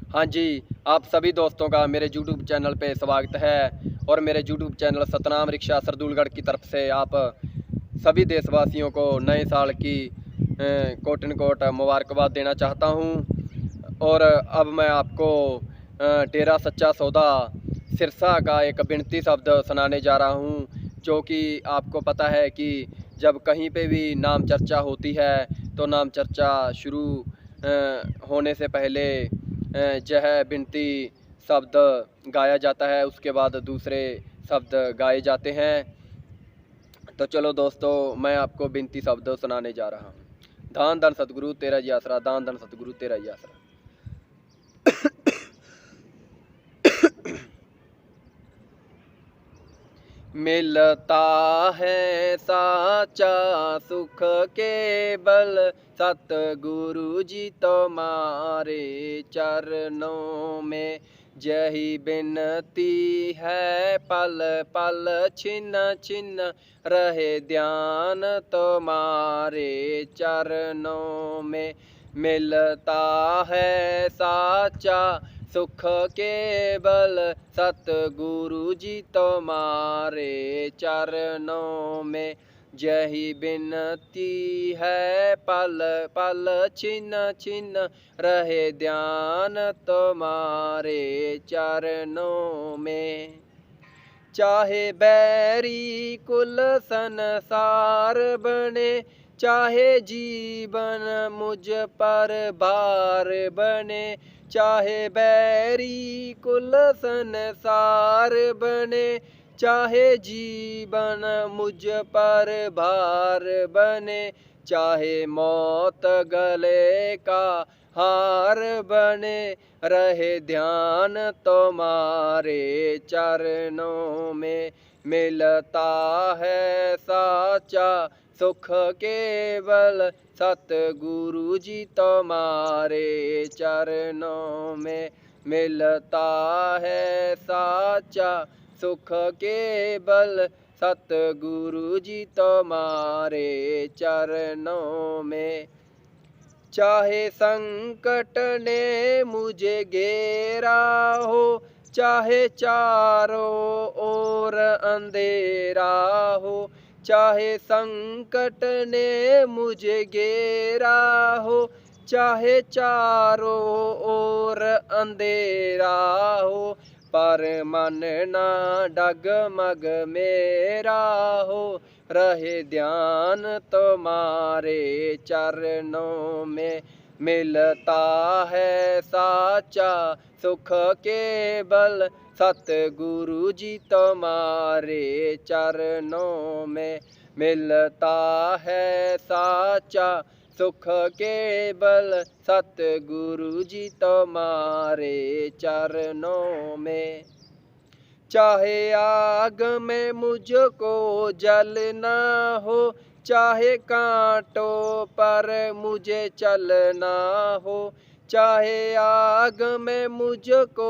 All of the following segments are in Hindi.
हाँ जी, आप सभी दोस्तों का मेरे यूट्यूब चैनल पे स्वागत है। और मेरे YouTube channel Satnam rickshaw Sardulgarh की तरफ से आप सभी देशवासियों को नए साल की कोट एंड कोट मुबारकबाद देना चाहता हूँ। और अब मैं आपको डेरा सच्चा सौदा सिरसा का एक विनती शब्द सुनाने जा रहा हूँ, जो कि आपको पता है कि जब कहीं पे भी नाम चर्चा होती है तो नाम चर्चा शुरू होने से पहले जह विनती शब्द गाया जाता है, उसके बाद दूसरे शब्द गाए जाते हैं। तो चलो दोस्तों, मैं आपको विनती शब्द सुनाने जा रहा हूँ। धान धन सतगुरु तेरा जी आसरा, दान धन सतगुरु तेरा जी आसरा। मिलता है साचा सुख केवल सतगुरु जी तुम्हारे चरणों में। यही बिनती है पल पल छिन्न छिन्न रहे ध्यान तुम्हारे चरणों में। मिलता है साचा सुख केवल सतगुरु जी तुम्हारे चरणों में। यही बिनती है पल पल छिन्न छिन्न रहे ध्यान तुम्हारे चरणों में। चाहे बैरी कुल संसार बने, चाहे जीवन मुझ पर भार बने। चाहे बैरी कुल संसार बने, चाहे जीवन मुझ पर भार बने। चाहे मौत गले का हार बने, रहे ध्यान तुम्हारे चरणों में। मिलता है साचा सुख केवल सतगुरु जी तुम्हारे चरणों में। मिलता है साचा सुख केवल सतगुरु जी तुम्हारे चरणों में। चाहे संकट ने मुझे घेरा हो, चाहे चारों ओर अंधेरा हो। चाहे संकट ने मुझे घेरा हो, चाहे चारों ओर अंधेरा हो। पर मन ना डगमग मेरा हो, रहे ध्यान तुम्हारे चरणों में। मिलता है साचा सुख केवल सतगुरु जी तुम्हारे चरणों में। मिलता है साचा सुख केवल सतगुरु जी तुम्हारे चरणों में। चाहे आग में मुझको जलना हो, चाहे कांटों पर मुझे चलना हो। चाहे आग में मुझको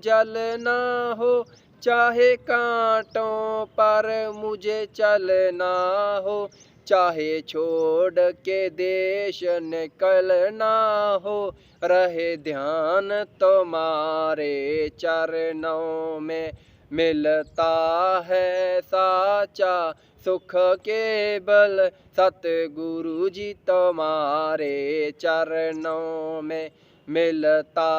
जलना हो, चाहे कांटों पर मुझे चलना हो। चाहे छोड़ के देश निकलना हो, रहे ध्यान तुम्हारे चरणों में। मिलता है साचा सुख केवल सतगुरु जी तुम्हारे चरणों में। मिलता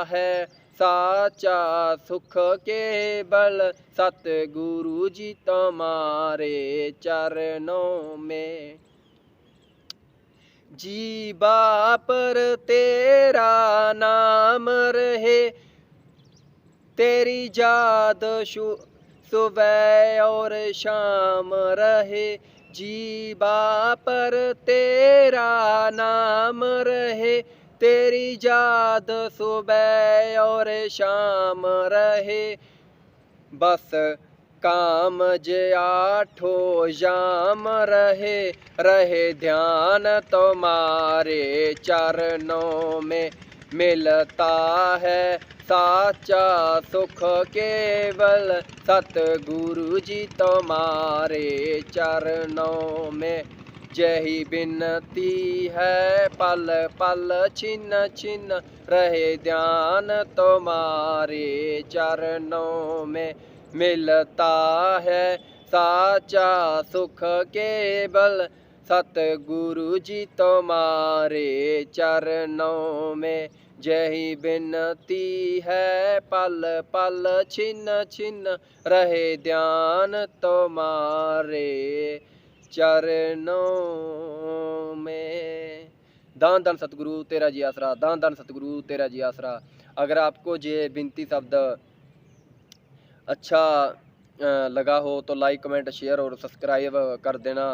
है साचा सुख केवल सतगुरु जी तुम्हारे चरणों में। जीवा पर तेरा नाम रहे, तेरी याद सुबह और शाम रहे। जीवा पर तेरा नाम रहे, तेरी याद सुबह और शाम रहे। बस काम जे आठो जाम रहे, रहे ध्यान तुम्हारे चरणों में। मिलता है साचा सुख केवल सतगुरु जी तुम्हारे चरणों में। यही विनती है पल पल छिन्न छिन्न रहे ध्यान तुम्हारे चरणों में मिलता है साचा सुख केवल सतगुरु जी तुम्हारे चरणों में यही विनती है पल पल छिन्न छिन्न रहे ध्यान तुम्हारे चरणों में। दान दान सतगुरु तेरा जी आसरा, दान दान सतगुरु तेरा जी आसरा। अगर आपको ये विनती शब्द अच्छा लगा हो तो लाइक कमेंट शेयर और सब्सक्राइब कर देना।